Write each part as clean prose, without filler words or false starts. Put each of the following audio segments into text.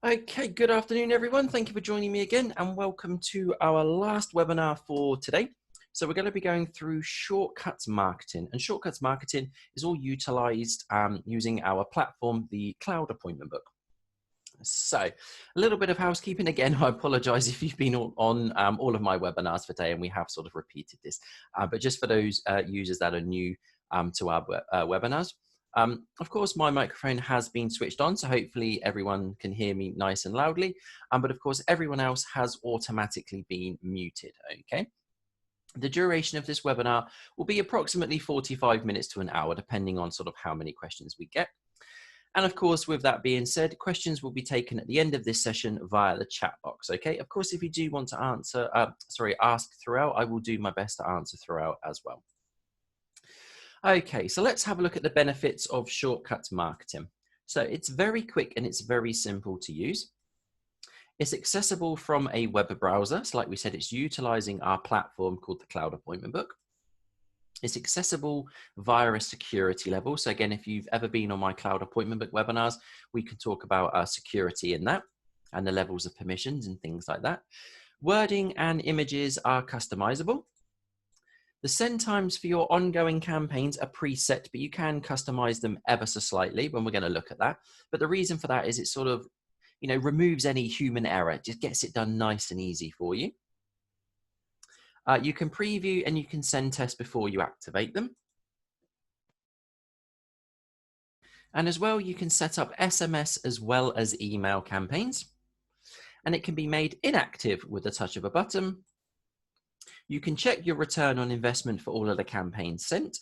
Okay, good afternoon, everyone. Thank you for joining me again, and welcome to our last webinar for today. So we're going to be going through shortcuts marketing, and shortcuts marketing is all utilized using our platform, the Cloud Appointment Book. So a little bit of housekeeping. Again, I apologize if you've been on all of my webinars for today, and we have sort of repeated this, but just for those users that are new to our webinars. Of course, my microphone has been switched on, so hopefully everyone can hear me nice and loudly. But of course, everyone else has automatically been muted, okay? The duration of this webinar will be approximately 45 minutes to an hour, depending on sort of how many questions we get. And of course, with that being said, questions will be taken at the end of this session via the chat box, okay? Of course, if you do want to ask throughout, I will do my best to answer throughout as well. Okay, so let's have a look at the benefits of shortcuts marketing. So it's very quick and it's very simple to use. It's accessible from a web browser. So like we said, it's utilizing our platform called the Cloud Appointment Book. It's accessible via a security level. So again, if you've ever been on my Cloud Appointment Book webinars, we can talk about security in that and the levels of permissions and things like that. Wording and images are customizable. The send times for your ongoing campaigns are preset, but you can customize them ever so slightly when we're going to look at that. But the reason for that is it sort of, removes any human error. It just gets it done nice and easy for you. You can preview and you can send tests before you activate them. And as well, you can set up SMS as well as email campaigns. And it can be made inactive with the touch of a button. You can check your return on investment for all of the campaigns sent.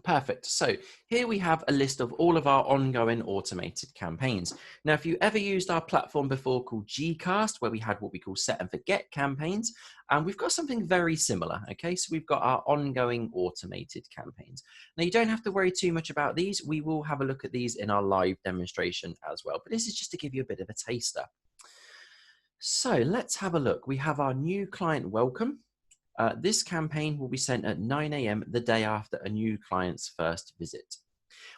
Perfect. So here we have a list of all of our ongoing automated campaigns. Now, if you ever used our platform before called Gcast, where we had what we call set and forget campaigns, and we've got something very similar. Okay, so we've got our ongoing automated campaigns. Now, you don't have to worry too much about these. We will have a look at these in our live demonstration as well, but this is just to give you a bit of a taster. So let's have a look. We have our new client welcome. This campaign will be sent at 9 a.m. the day after a new client's first visit.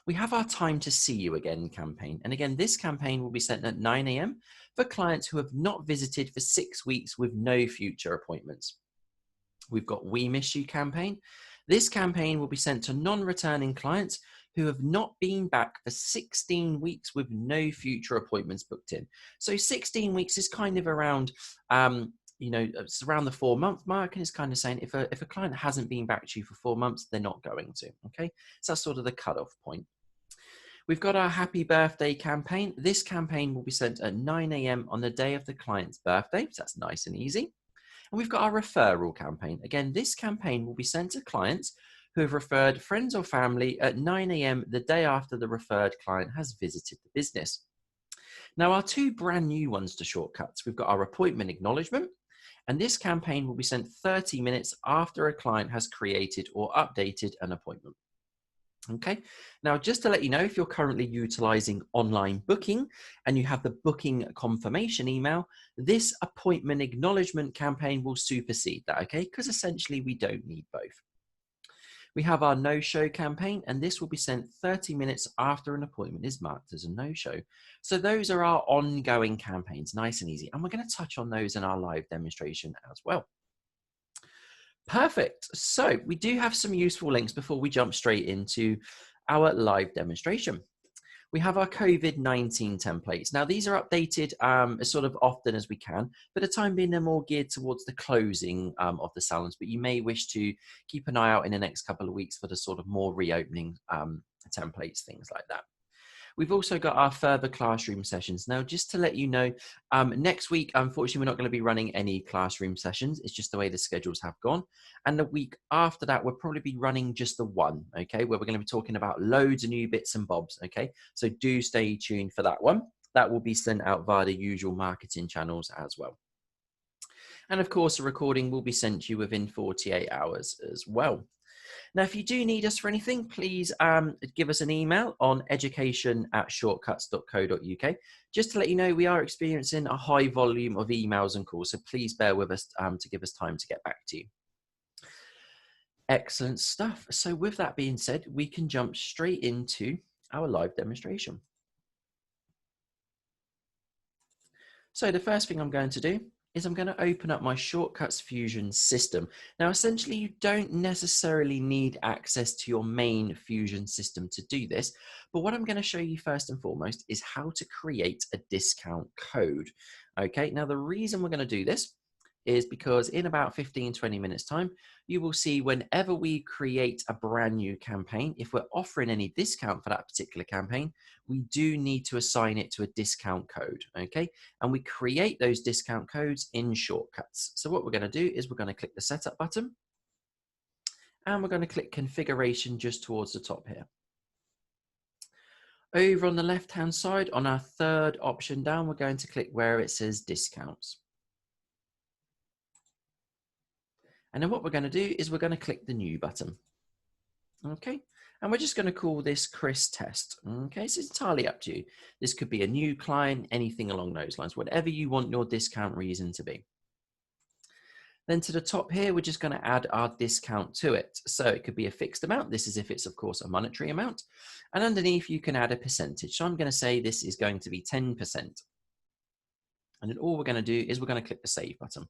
We have our time to see you again campaign. And again, this campaign will be sent at 9 a.m. for clients who have not visited for 6 weeks with no future appointments. We've got We Miss You campaign. This campaign will be sent to non-returning clients who have not been back for 16 weeks with no future appointments booked in. So 16 weeks is kind of around, it's around the 4-month mark, and it's kind of saying if a client hasn't been back to you for 4 months, they're not going to, okay? So that's sort of the cutoff point. We've got our happy birthday campaign. This campaign will be sent at 9 a.m. on the day of the client's birthday, so that's nice and easy. And we've got our referral campaign. Again, this campaign will be sent to clients who have referred friends or family at 9 a.m. the day after the referred client has visited the business. Now, our two brand new ones to shortcuts, we've got our appointment acknowledgement, and this campaign will be sent 30 minutes after a client has created or updated an appointment. Okay, now just to let you know, if you're currently utilizing online booking and you have the booking confirmation email, this appointment acknowledgement campaign will supersede that, okay? Because essentially we don't need both. We have our no-show campaign, and this will be sent 30 minutes after an appointment is marked as a no-show. So those are our ongoing campaigns, nice and easy. And we're going to touch on those in our live demonstration as well. Perfect. So we do have some useful links before we jump straight into our live demonstration. We have our COVID-19 templates. Now, these are updated as sort of often as we can. For the time being, they're more geared towards the closing of the salons, but you may wish to keep an eye out in the next couple of weeks for the sort of more reopening templates, things like that. We've also got our further classroom sessions. Now, just to let you know, next week, unfortunately, we're not going to be running any classroom sessions. It's just the way the schedules have gone. And the week after that, we'll probably be running just the one, okay, where we're going to be talking about loads of new bits and bobs, okay? So do stay tuned for that one. That will be sent out via the usual marketing channels as well. And of course, a recording will be sent to you within 48 hours as well. Now, if you do need us for anything, please give us an email on education@shortcuts.co.uk. Just to let you know, we are experiencing a high volume of emails and calls, so please bear with us to give us time to get back to you. Excellent stuff. So with that being said, we can jump straight into our live demonstration. So the first thing I'm going to do is I'm going to open up my Shortcuts Fusion system. Now, essentially, you don't necessarily need access to your main Fusion system to do this, but what I'm going to show you first and foremost is how to create a discount code. Okay, now the reason we're going to do this is because in about 15-20 minutes time, you will see whenever we create a brand new campaign, if we're offering any discount for that particular campaign, we do need to assign it to a discount code, okay? And we create those discount codes in Shortcuts. So what we're going to do is we're going to click the Setup button, and we're going to click Configuration just towards the top here. Over on the left-hand side, on our third option down, we're going to click where it says Discounts. And then what we're going to do is we're going to click the New button. Okay, and we're just going to call this Chris Test. Okay, so it's entirely up to you. This could be a new client, anything along those lines, whatever you want your discount reason to be. Then to the top here, we're just going to add our discount to it. So it could be a fixed amount. This is if it's, of course, a monetary amount. And underneath, you can add a percentage. So I'm going to say this is going to be 10%. And then all we're going to do is we're going to click the Save button.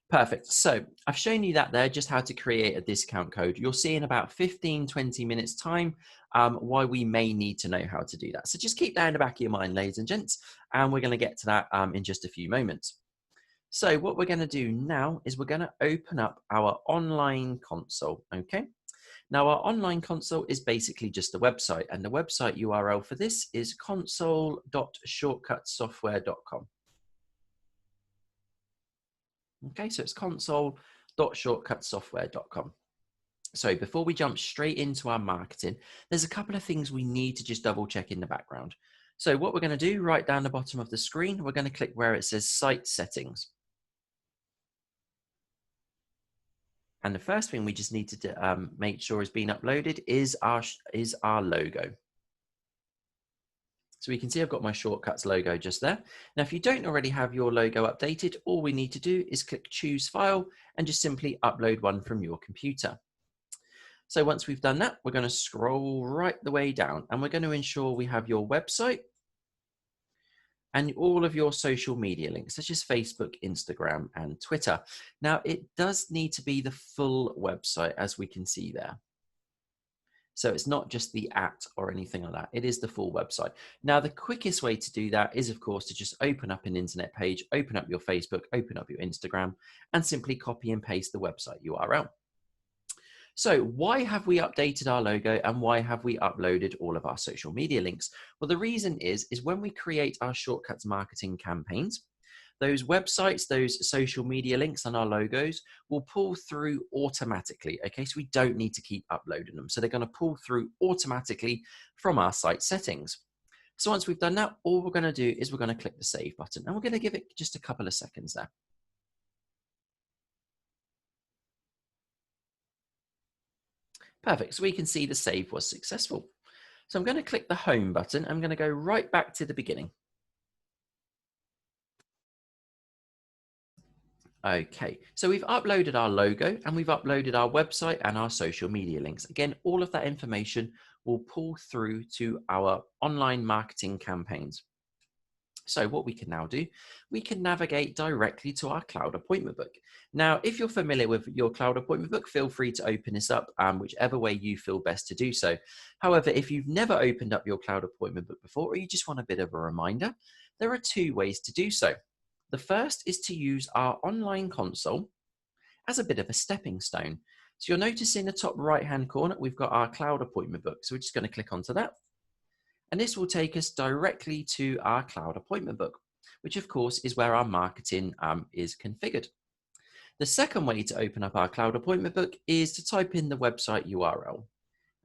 Perfect. So I've shown you that there, just how to create a discount code. You'll see in about 15-20 minutes time why we may need to know how to do that. So just keep that in the back of your mind, ladies and gents, and we're going to get to that in just a few moments. So what we're going to do now is we're going to open up our online console, okay? Now our online console is basically just a website, and the website URL for this is console.shortcutsoftware.com. Okay, so it's console.shortcutsoftware.com. So before we jump straight into our marketing, there's a couple of things we need to just double check in the background. So what we're going to do right down the bottom of the screen, we're going to click where it says Site Settings. And the first thing we just need to make sure is being uploaded is our logo. So we can see I've got my Shortcuts logo just there. Now, if you don't already have your logo updated, all we need to do is click Choose File and just simply upload one from your computer. So once we've done that, we're going to scroll right the way down, and we're going to ensure we have your website and all of your social media links, such as Facebook, Instagram, and Twitter. Now, it does need to be the full website, as we can see there. So it's not just the @ or anything like that. It is the full website. Now, the quickest way to do that is, of course, to just open up an internet page, open up your Facebook, open up your Instagram, and simply copy and paste the website URL. So why have we updated our logo, and why have we uploaded all of our social media links? Well, the reason is when we create our Shortcuts marketing campaigns, those websites, those social media links, and our logos will pull through automatically. Okay, so we don't need to keep uploading them. So they're going to pull through automatically from our site settings. So once we've done that, all we're going to do is we're going to click the Save button, and we're going to give it just a couple of seconds there. Perfect. So we can see the save was successful. So I'm going to click the Home button. I'm going to go right back to the beginning. Okay, so we've uploaded our logo, and we've uploaded our website and our social media links. Again, all of that information will pull through to our online marketing campaigns. So what we can now do, we can navigate directly to our cloud appointment book. Now, if you're familiar with your cloud appointment book, feel free to open this up whichever way you feel best to do so. However, if you've never opened up your cloud appointment book before, or you just want a bit of a reminder, there are two ways to do so. The first is to use our online console as a bit of a stepping stone. So you'll notice in the top right-hand corner, we've got our cloud appointment book. So we're just going to click onto that. And this will take us directly to our cloud appointment book, which of course is where our marketing is configured. The second way to open up our cloud appointment book is to type in the website URL.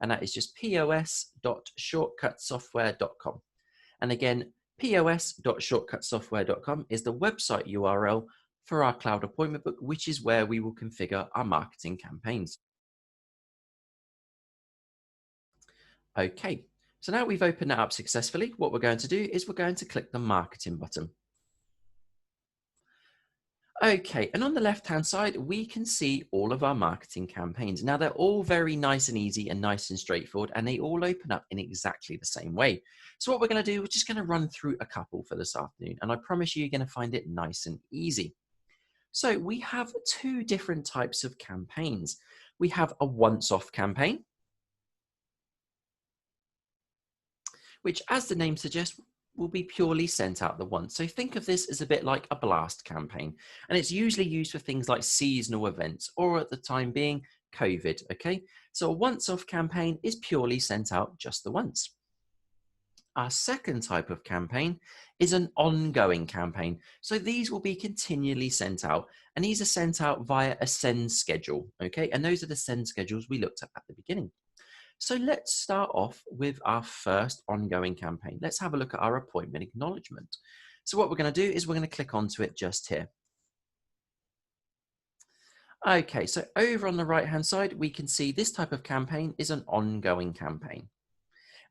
And that is just pos.shortcutsoftware.com. And again, pos.shortcutsoftware.com is the website URL for our cloud appointment book, which is where we will configure our marketing campaigns. Okay, so now we've opened that up successfully, what we're going to do is we're going to click the marketing button. Okay, and on the left-hand side, we can see all of our marketing campaigns. Now, they're all very nice and easy and nice and straightforward, and they all open up in exactly the same way. So what we're going to do, we're just going to run through a couple for this afternoon, and I promise you, you're going to find it nice and easy. So we have two different types of campaigns. We have a once-off campaign, which, as the name suggests, will be purely sent out the once. So think of this as a bit like a blast campaign, and it's usually used for things like seasonal events or, at the time being, COVID. Okay, so a once-off campaign is purely sent out just the once. Our second type of campaign is an ongoing campaign. So these will be continually sent out, and these are sent out via a send schedule. Okay, and those are the send schedules we looked at the beginning. So let's start off with our first ongoing campaign. Let's have a look at our appointment acknowledgement. So what we're going to do is we're going to click onto it just here. Okay, so over on the right hand side, we can see this type of campaign is an ongoing campaign.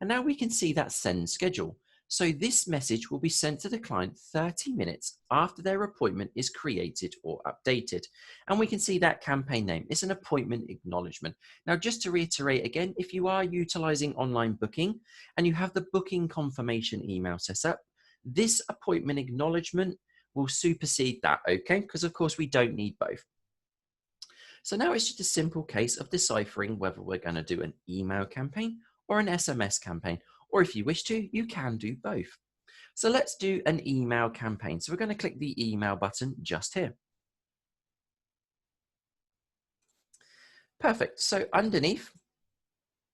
And now we can see that send schedule. So this message will be sent to the client 30 minutes after their appointment is created or updated. And we can see that campaign name. It's an appointment acknowledgement. Now, just to reiterate again, if you are utilizing online booking and you have the booking confirmation email set up, this appointment acknowledgement will supersede that, okay? Because of course we don't need both. So now it's just a simple case of deciphering whether we're going to do an email campaign or an SMS campaign, or if you wish to, you can do both. So let's do an email campaign. So we're going to click the email button just here. Perfect. So underneath,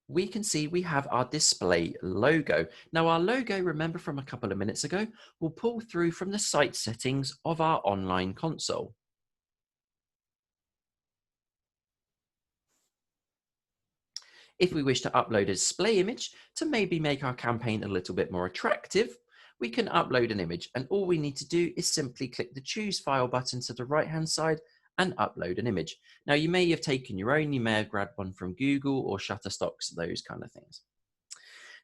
we can see we have our display logo. Now our logo, remember from a couple of minutes ago, will pull through from the site settings of our online console. If we wish to upload a display image to maybe make our campaign a little bit more attractive, we can upload an image, and all we need to do is simply click the choose file button to the right hand side and upload an image. Now you may have taken your own, you may have grabbed one from Google or Shutterstocks, those kind of things.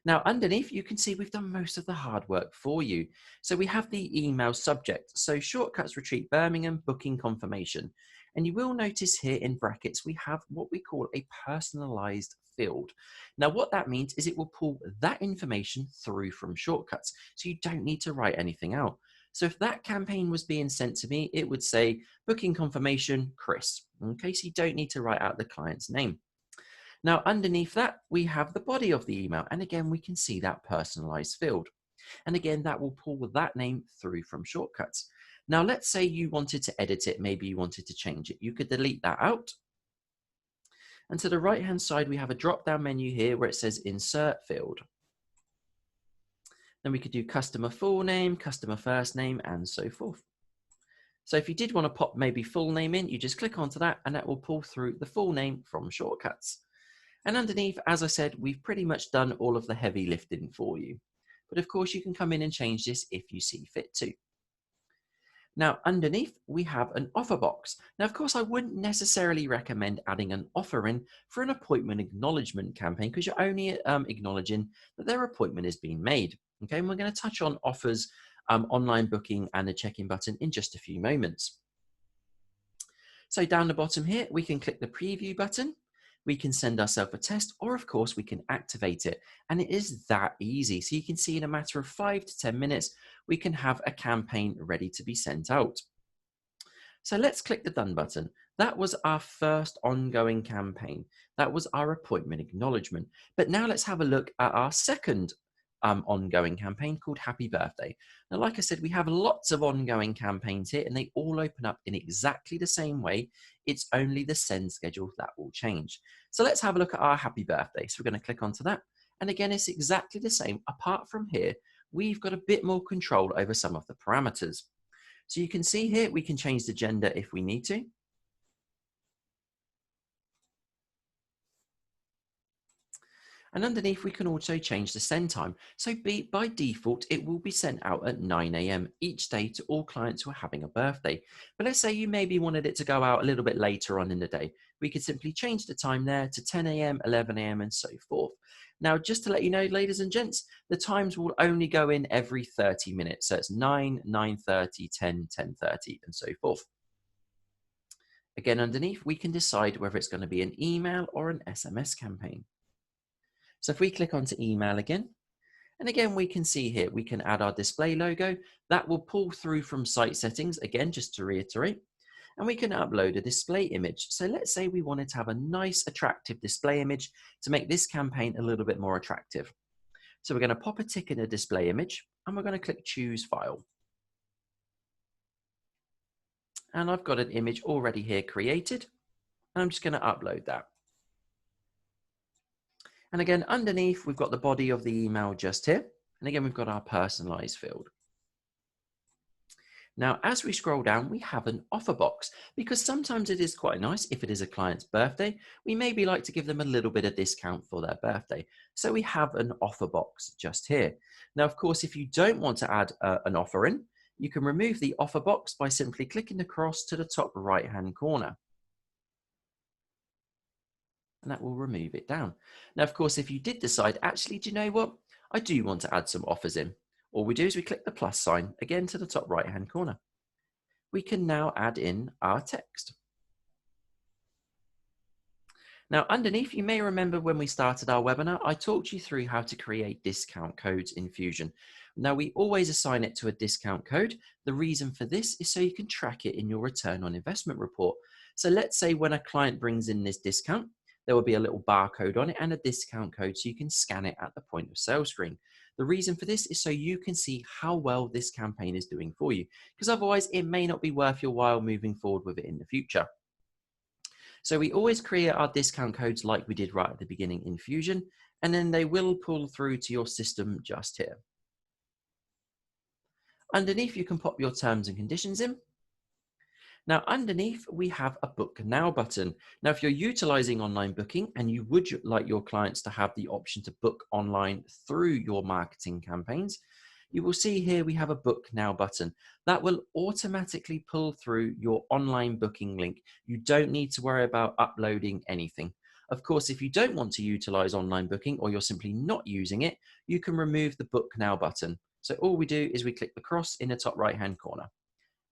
Now underneath, you can see we've done most of the hard work for you. So we have the email subject. So Shortcuts Retreat Birmingham booking confirmation. And you will notice here in brackets, we have what we call a personalized field. Now what that means is it will pull that information through from Shortcuts. So you don't need to write anything out. So if that campaign was being sent to me, it would say booking confirmation, Chris. Okay, so you don't need to write out the client's name. Now, underneath that, we have the body of the email. And again, we can see that personalized field. And again, that will pull that name through from Shortcuts. Now, let's say you wanted to edit it. Maybe you wanted to change it. You could delete that out. And to the right-hand side, we have a drop-down menu here where it says Insert Field. Then we could do customer full name, customer first name, and so forth. So if you did want to pop maybe full name in, you just click onto that and that will pull through the full name from Shortcuts. And underneath, as I said, we've pretty much done all of the heavy lifting for you. But of course, you can come in and change this if you see fit to. Now, underneath, we have an offer box. Now, of course, I wouldn't necessarily recommend adding an offer in for an appointment acknowledgement campaign because you're only acknowledging that their appointment is being made. Okay, and we're going to touch on offers, online booking, and the check-in button in just a few moments. So down the bottom here, we can click the preview button. We can send ourselves a test, or of course we can activate it. And it is that easy. So you can see in a matter of 5 to 10 minutes, we can have a campaign ready to be sent out. So let's click the done button. That was our first ongoing campaign. That was our appointment acknowledgement. But now let's have a look at our second ongoing campaign called Happy Birthday. Now, like I said, we have lots of ongoing campaigns here and they all open up in exactly the same way. It's only the send schedule that will change. So let's have a look at our Happy Birthday. So we're going to click onto that. And again, it's exactly the same. Apart from here, we've got a bit more control over some of the parameters. So you can see here, we can change the gender if we need to. And underneath, we can also change the send time. So by default, it will be sent out at 9 a.m. each day to all clients who are having a birthday. But let's say you maybe wanted it to go out a little bit later on in the day. We could simply change the time there to 10 a.m., 11 a.m., and so forth. Now, just to let you know, ladies and gents, the times will only go in every 30 minutes. So it's 9, 9:30, 10, 10:30, and so forth. Again, underneath, we can decide whether it's going to be an email or an SMS campaign. So if we click onto email again, and again, we can see here, we can add our display logo. That will pull through from site settings, again, just to reiterate. And we can upload a display image. So let's say we wanted to have a nice, attractive display image to make this campaign a little bit more attractive. So we're going to pop a tick in a display image, and we're going to click Choose File. And I've got an image already here created, and I'm just going to upload that. And again, underneath, we've got the body of the email just here. And again, we've got our personalized field. Now, as we scroll down, we have an offer box because sometimes it is quite nice if it is a client's birthday. We maybe like to give them a little bit of discount for their birthday. So we have an offer box just here. Now, of course, if you don't want to add an offer in, you can remove the offer box by simply clicking across to the top right-hand corner. And that will remove it down. Now, of course, if you did decide, actually, do you know what? I do want to add some offers in. All we do is we click the plus sign again to the top right-hand corner. We can now add in our text. Now, underneath, you may remember when we started our webinar, I talked you through how to create discount codes in Fusion. Now, we always assign it to a discount code. The reason for this is so you can track it in your return on investment report. So let's say when a client brings in this discount, there will be a little barcode on it and a discount code so you can scan it at the point of sale screen. The reason for this is so you can see how well this campaign is doing for you, because otherwise it may not be worth your while moving forward with it in the future. So we always create our discount codes like we did right at the beginning in Fusion, and then they will pull through to your system just here. Underneath, you can pop your terms and conditions in. Now, underneath, we have a Book Now button. Now, if you're utilizing online booking and you would like your clients to have the option to book online through your marketing campaigns, you will see here we have a Book Now button. That will automatically pull through your online booking link. You don't need to worry about uploading anything. Of course, if you don't want to utilize online booking or you're simply not using it, you can remove the Book Now button. So all we do is we click the cross in the top right-hand corner,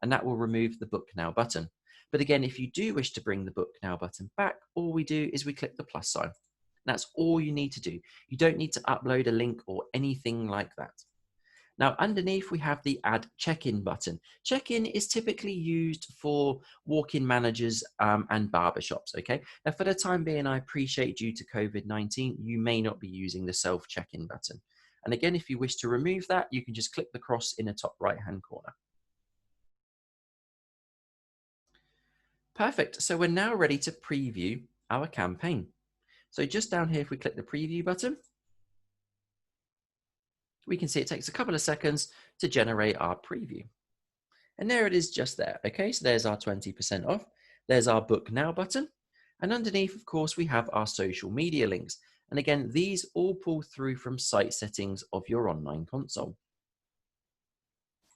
and that will remove the Book Now button. But again, if you do wish to bring the Book Now button back, all we do is we click the plus sign. That's all you need to do. You don't need to upload a link or anything like that. Now, underneath, we have the Add Check-in button. Check-in is typically used for walk-in managers and barbershops, okay? Now, for the time being, I appreciate due to COVID-19, you may not be using the self-check-in button. And again, if you wish to remove that, you can just click the cross in the top right-hand corner. Perfect. So we're now ready to preview our campaign. So just down here, if we click the preview button, we can see it takes a couple of seconds to generate our preview. And there it is just there. Okay, so there's our 20% off. There's our Book Now button. And underneath, of course, we have our social media links. And again, these all pull through from site settings of your online console.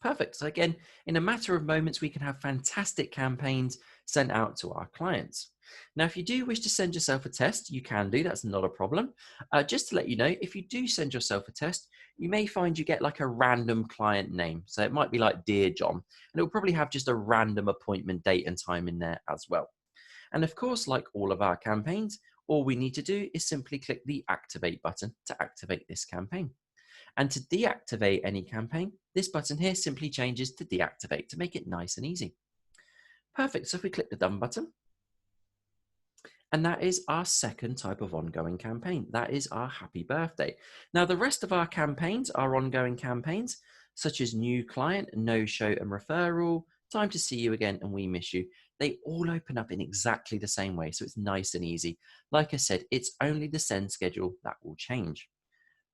Perfect. So again, in a matter of moments, we can have fantastic campaigns sent out to our clients. Now, if you do wish to send yourself a test, you can do. That's not a problem. Just to let you know, if you do send yourself a test, you may find you get like a random client name. So it might be like Dear John, and it will probably have just a random appointment date and time in there as well. And of course, like all of our campaigns, all we need to do is simply click the Activate button to activate this campaign. And to deactivate any campaign, this button here simply changes to deactivate to make it nice and easy. Perfect. So if we click the Done button, and that is our second type of ongoing campaign. That is our happy birthday. Now, the rest of our campaigns are ongoing campaigns, such as new client, no show and referral, time to see you again, and we miss you. They all open up in exactly the same way. So it's nice and easy. Like I said, it's only the send schedule that will change.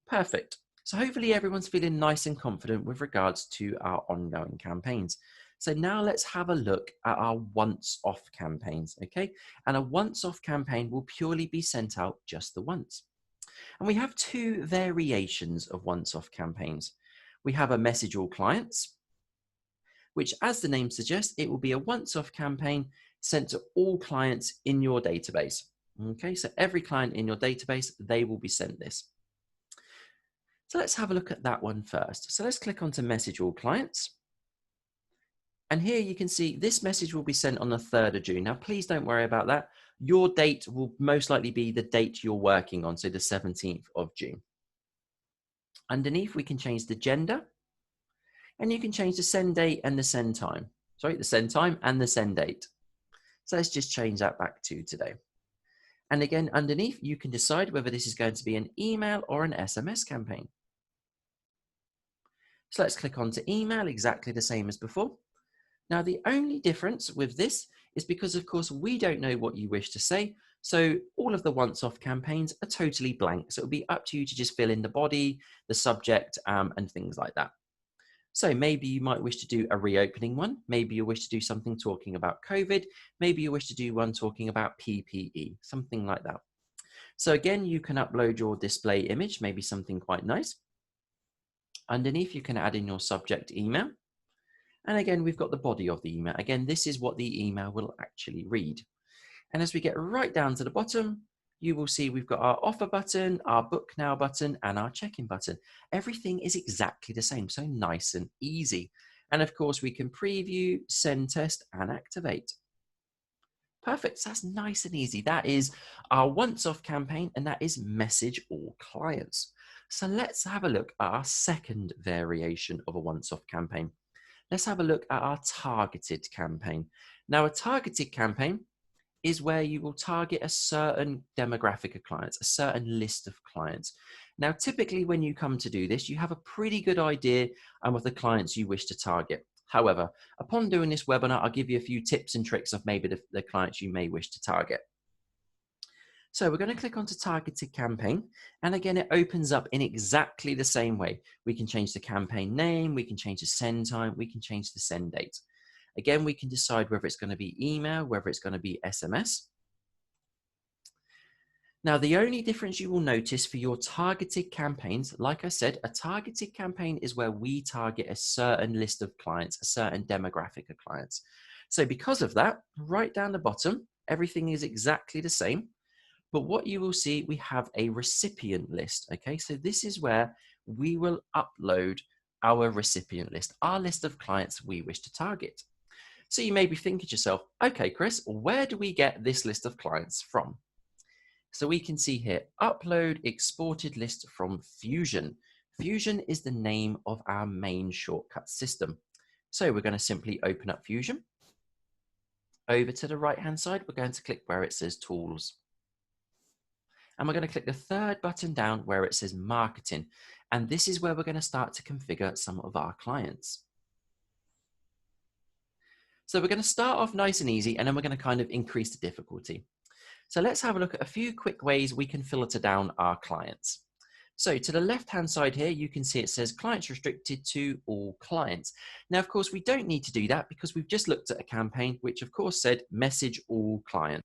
Perfect. So hopefully everyone's feeling nice and confident with regards to our ongoing campaigns. So now let's have a look at our once-off campaigns, okay? And a once-off campaign will purely be sent out just the once. And we have two variations of once-off campaigns. We have a message all clients, which, as the name suggests, it will be a once-off campaign sent to all clients in your database. Okay, so every client in your database, they will be sent this. So let's have a look at that one first. So let's click onto Message All Clients. And here you can see this message will be sent on the 3rd of June. Now, please don't worry about that. Your date will most likely be the date you're working on, so the 17th of June. Underneath, we can change the gender, and you can change the send date and the send time. Sorry, the send time and the send date. So let's just change that back to today. And again, underneath, you can decide whether this is going to be an email or an SMS campaign. So let's click on to email, exactly the same as before. Now, the only difference with this is because, of course, we don't know what you wish to say. So all of the once-off campaigns are totally blank. So it'll be up to you to just fill in the body, the subject, and things like that. So maybe you might wish to do a reopening one. Maybe you wish to do something talking about COVID. Maybe you wish to do one talking about PPE, something like that. So again, you can upload your display image, maybe something quite nice. Underneath, you can add in your subject email. And again, we've got the body of the email. Again, this is what the email will actually read. And as we get right down to the bottom, you will see we've got our offer button, our book now button, and our check-in button. Everything is exactly the same, so nice and easy. And of course, we can preview, send test, and activate. Perfect, so that's nice and easy. That is our once-off campaign, and that is message all clients. So let's have a look at our second variation of a once-off campaign. Let's have a look at our targeted campaign. Now, a targeted campaign is where you will target a certain demographic of clients, a certain list of clients. Now, typically when you come to do this, you have a pretty good idea of the clients you wish to target. However, upon doing this webinar, I'll give you a few tips and tricks of maybe the clients you may wish to target. So we're going to click onto targeted campaign. And again, it opens up in exactly the same way. We can change the campaign name, we can change the send time, we can change the send date. Again, we can decide whether it's going to be email, whether it's going to be SMS. Now, the only difference you will notice for your targeted campaigns, like I said, a targeted campaign is where we target a certain list of clients, a certain demographic of clients. So because of that, right down the bottom, everything is exactly the same. But what you will see, we have a recipient list. Okay, so this is where we will upload our recipient list, our list of clients we wish to target. So you may be thinking to yourself, okay, Chris, where do we get this list of clients from? So we can see here, upload exported list from Fusion. Fusion is the name of our main shortcut system. So we're going to simply open up Fusion. Over to the right-hand side, we're going to click where it says Tools. And we're going to click the third button down where it says Marketing. And this is where we're going to start to configure some of our clients. So we're going to start off nice and easy, and then we're going to kind of increase the difficulty. So let's have a look at a few quick ways we can filter down our clients. So to the left-hand side here, you can see it says clients restricted to all clients. Now, of course, we don't need to do that because we've just looked at a campaign which, of course, said message all clients.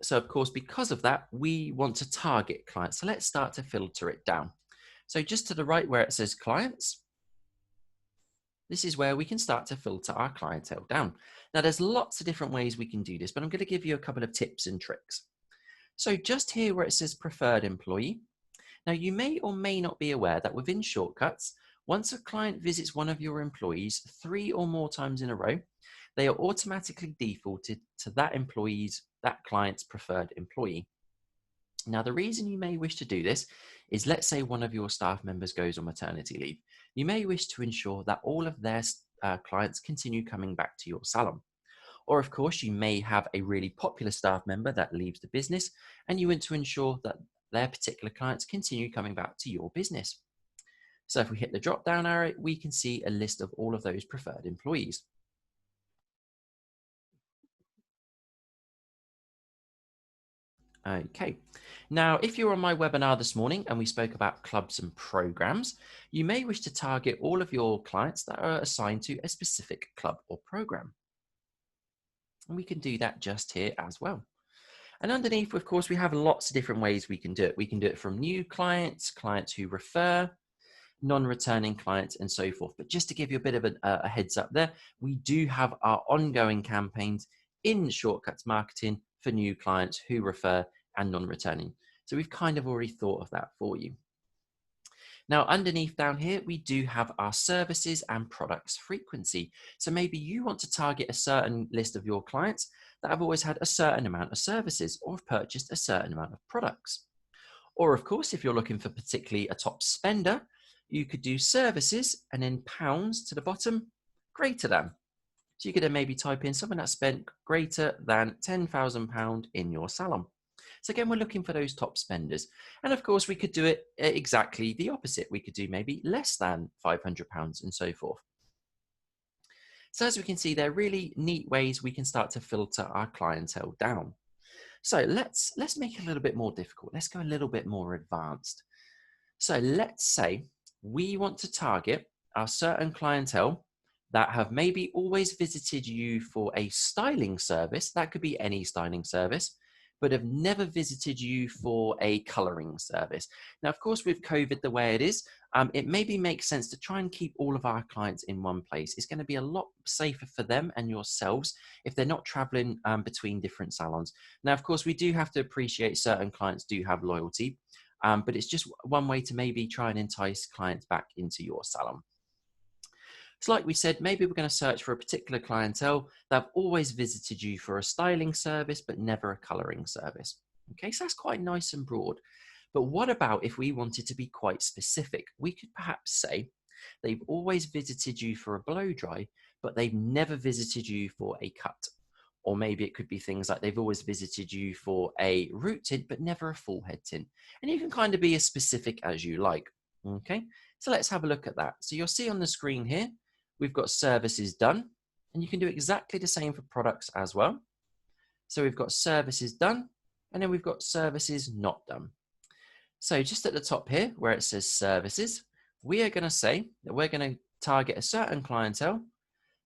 So, of course, because of that, we want to target clients. So let's start to filter it down. So just to the right where it says clients, this is where we can start to filter our clientele down. Now, there's lots of different ways we can do this, but I'm going to give you a couple of tips and tricks. So just here where it says preferred employee, now you may or may not be aware that within Shortcuts, once a client visits one of your employees 3 or more times in a row, they are automatically defaulted to that client's preferred employee. Now, the reason you may wish to do this is, let's say one of your staff members goes on maternity leave. You may wish to ensure that all of their clients continue coming back to your salon. Or of course, you may have a really popular staff member that leaves the business and you want to ensure that their particular clients continue coming back to your business. So if we hit the drop down arrow, we can see a list of all of those preferred employees. Okay, now if you're on my webinar this morning and we spoke about clubs and programs, you may wish to target all of your clients that are assigned to a specific club or program. And we can do that just here as well. And underneath, of course, we have lots of different ways we can do it. We can do it from new clients, clients who refer, non-returning clients, and so forth. But just to give you a bit of a heads up there, we do have our ongoing campaigns in Shortcuts Marketing for new clients who refer and non-returning. So we've kind of already thought of that for you. Now, underneath down here, we do have our services and products frequency. So maybe you want to target a certain list of your clients that have always had a certain amount of services or have purchased a certain amount of products. Or of course, if you're looking for particularly a top spender, you could do services and then pounds to the bottom, greater than. So you could then maybe type in someone that spent greater than £10,000 in your salon. So again, we're looking for those top spenders. And of course, we could do it exactly the opposite. We could do maybe less than £500 and so forth. So as we can see, they're really neat ways we can start to filter our clientele down. So let's make it a little bit more difficult. Let's go a little bit more advanced. So let's say we want to target our certain clientele that have maybe always visited you for a styling service. That could be any styling service, but have never visited you for a coloring service. Now, of course, with COVID the way it is, it maybe makes sense to try and keep all of our clients in one place. It's going to be a lot safer for them and yourselves if they're not traveling between different salons. Now, of course, we do have to appreciate certain clients do have loyalty, but it's just one way to maybe try and entice clients back into your salon. So like we said, maybe we're going to search for a particular clientele that have always visited you for a styling service, but never a coloring service. Okay, so that's quite nice and broad. But what about if we wanted to be quite specific? We could perhaps say they've always visited you for a blow dry, but they've never visited you for a cut. Or maybe it could be things like they've always visited you for a root tint, but never a full head tint. And you can kind of be as specific as you like. Okay, so let's have a look at that. So you'll see on the screen here, we've got services done, and you can do exactly the same for products as well. So we've got services done, and then we've got services not done. So just at the top here, where it says services, we are going to say that we're going to target a certain clientele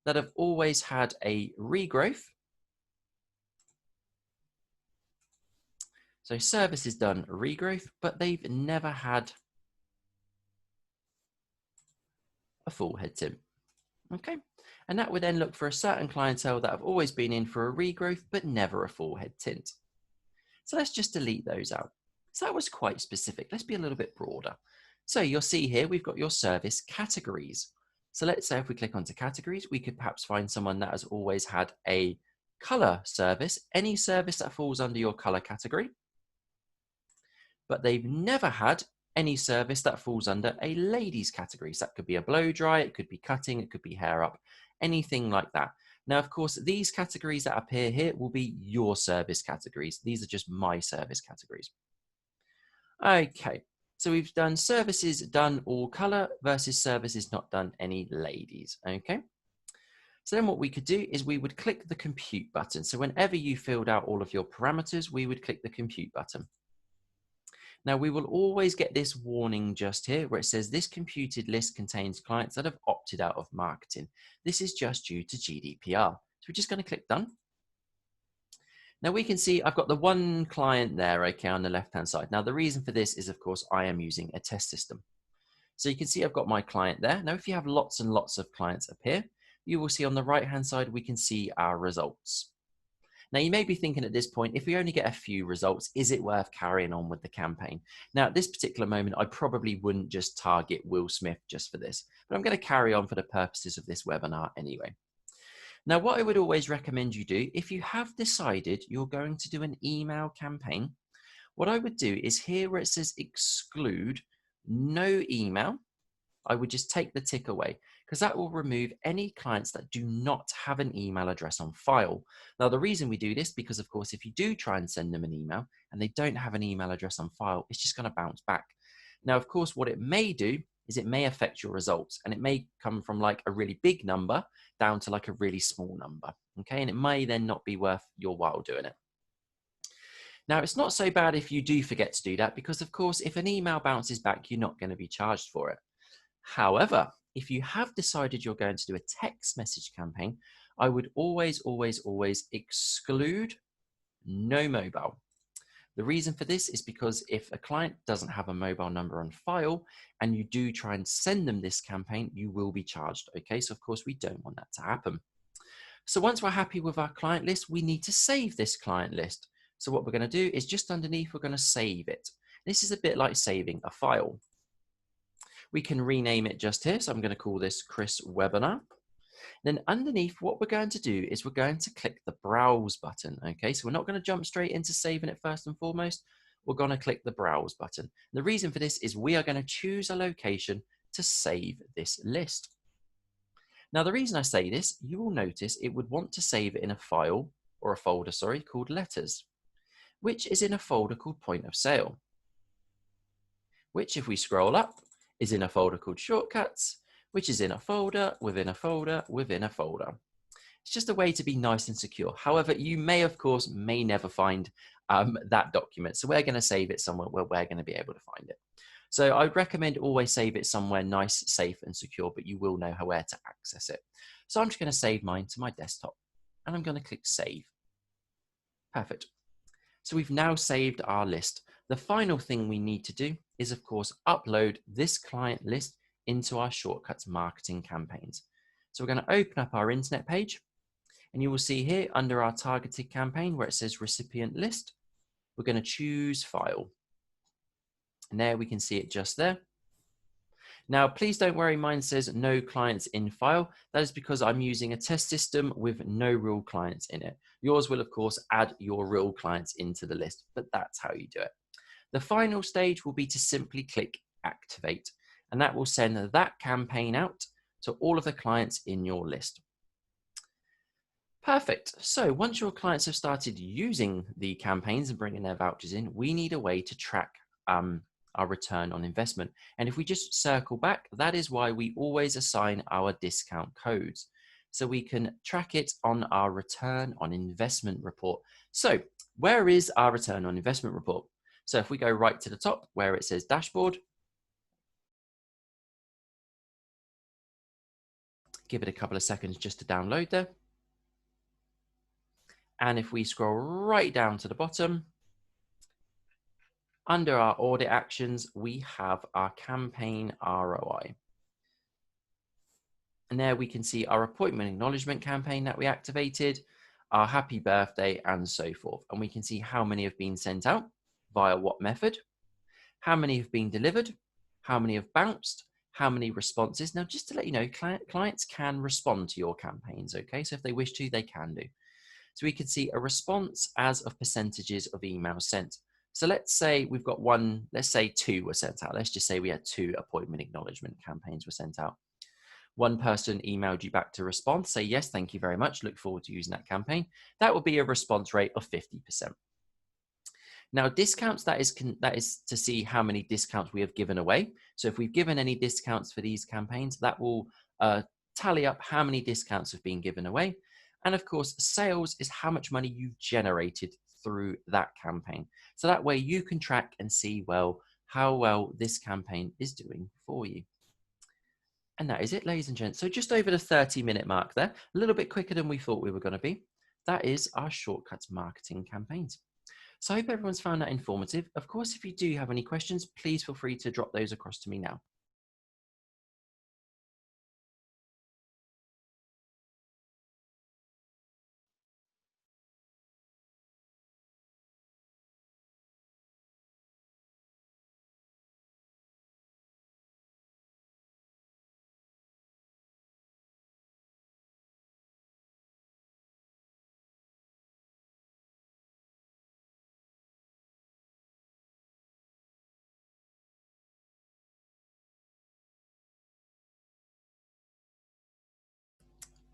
that have always had a regrowth. So services done regrowth, but they've never had a full head tint. Okay, and that would then look for a certain clientele that have always been in for a regrowth, but never a full head tint. So let's just delete those out. So that was quite specific. Let's be a little bit broader. So you'll see here, we've got your service categories. So let's say if we click onto categories, we could perhaps find someone that has always had a color service, any service that falls under your color category, but they've never had any service that falls under a ladies category. So that could be a blow dry, it could be cutting, it could be hair up, anything like that. Now, of course, these categories that appear here will be your service categories. These are just my service categories. Okay, so we've done services done all color versus services not done any ladies. Okay. So then what we could do is we would click the compute button. So whenever you filled out all of your parameters, we would click the compute button. Now, we will always get this warning just here where it says this computed list contains clients that have opted out of marketing. This is just due to GDPR. So we're just going to click done. Now we can see I've got the one client there, okay, on the left-hand side. Now the reason for this is, of course, I am using a test system. So you can see I've got my client there. Now, if you have lots and lots of clients up here, you will see on the right-hand side, we can see our results. Now, you may be thinking at this point, if we only get a few results, is it worth carrying on with the campaign? Now, at this particular moment, I probably wouldn't just target Will Smith just for this, but I'm going to carry on for the purposes of this webinar anyway. Now, what I would always recommend you do, if you have decided you're going to do an email campaign, what I would do is here where it says exclude no email, I would just take the tick away because that will remove any clients that do not have an email address on file. Now, the reason we do this, because of course, if you do try and send them an email and they don't have an email address on file, it's just going to bounce back. Now, of course, what it may do is it may affect your results, and it may come from like a really big number down to like a really small number. Okay. And it may then not be worth your while doing it. Now, it's not so bad if you do forget to do that, because of course, if an email bounces back, you're not going to be charged for it. However, if you have decided you're going to do a text message campaign, I would always exclude no mobile. The reason for this is because if a client doesn't have a mobile number on file and you do try and send them this campaign, you will be charged. Okay, so of course we don't want that to happen. So once we're happy with our client list, we need to save this client list. So what we're going to do is just underneath, we're going to save it. This is a bit like saving a file. We can rename it just here. So I'm going to call this Chris Webinar. Then underneath, what we're going to do is we're going to click the Browse button. Okay, so we're not going to jump straight into saving it first and foremost. We're going to click the Browse button. The reason for this is we are going to choose a location to save this list. Now, the reason I say this, you will notice it would want to save it in a file or a folder, sorry, called Letters, which is in a folder called Point of Sale, which if we scroll up is in a folder called Shortcuts, which is in a folder within a folder within a folder. It's just a way to be nice and secure. However, you may, of course, may never find that document. So we're going to save it somewhere where we're going to be able to find it. So I'd recommend always save it somewhere nice, safe, and secure, but you will know where to access it. So I'm just going to save mine to my desktop, and I'm going to click Save. Perfect. So we've now saved our list. The final thing we need to do is, of course, upload this client list into our Shortcuts marketing campaigns. So we're going to open up our internet page, and you will see here under our targeted campaign where it says Recipient List, we're going to choose File. And there we can see it just there. Now, please don't worry, mine says no clients in file. That is because I'm using a test system with no real clients in it. Yours will, of course, add your real clients into the list, but that's how you do it. The final stage will be to simply click Activate, and that will send that campaign out to all of the clients in your list. Perfect. So once your clients have started using the campaigns and bringing their vouchers in, we need a way to track our return on investment. And if we just circle back, that is why we always assign our discount codes. So we can track it on our return on investment report. So where is our return on investment report? So if we go right to the top where it says dashboard, give it a couple of seconds just to download there. And if we scroll right down to the bottom, under our audit actions, we have our campaign ROI. And there we can see our appointment acknowledgement campaign that we activated, our happy birthday, and so forth. And we can see how many have been sent out via what method, how many have been delivered, how many have bounced, how many responses. Now, just to let you know, clients can respond to your campaigns, okay? So if they wish to, they can do. So we can see a response as of percentages of emails sent. So let's say we've got one, let's say 2 were sent out. Let's just say we had 2 appointment acknowledgement campaigns were sent out. One person emailed you back to respond, say, yes, thank you very much. Look forward to using that campaign. That would be a response rate of 50%. Now, discounts, that is to see how many discounts we have given away. So if we've given any discounts for these campaigns, that will tally up how many discounts have been given away. And of course, sales is how much money you've generated through that campaign. So that way you can track and see, well, how well this campaign is doing for you. And that is it, ladies and gents. So just over the 30-minute mark there, a little bit quicker than we thought we were going to be. That is our Shortcuts marketing campaigns. So I hope everyone's found that informative. Of course, if you do have any questions, please feel free to drop those across to me now.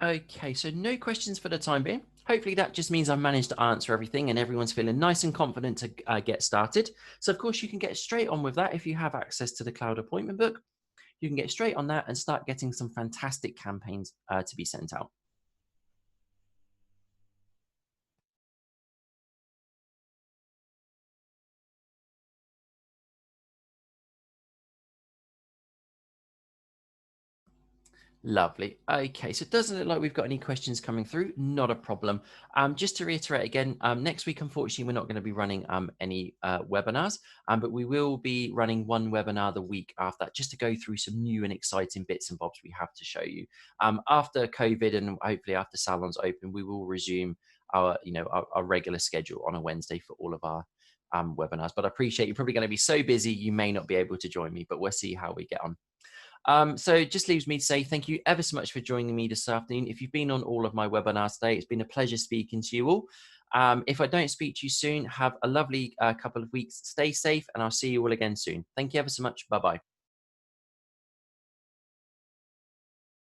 Okay, so no questions for the time being. Hopefully that just means I've managed to answer everything and everyone's feeling nice and confident to get started. So of course you can get straight on with that if you have access to the cloud appointment book. You can get straight on that and start getting some fantastic campaigns to be sent out. Lovely. Okay, so it doesn't look like we've got any questions coming through. Not a problem. Just to reiterate again, next week, unfortunately, we're not going to be running any webinars, but we will be running one webinar the week after that, just to go through some new and exciting bits and bobs we have to show you. After COVID and hopefully after salons open, we will resume our regular schedule on a Wednesday for all of our webinars. But I appreciate you're probably going to be so busy you may not be able to join me, but we'll see how we get on. So it just leaves me to say thank you ever so much for joining me this afternoon. If you've been on all of my webinars today, it's been a pleasure speaking to you all. If I don't speak to you soon, have a lovely couple of weeks. Stay safe, and I'll see you all again soon. Thank you ever so much. Bye-bye.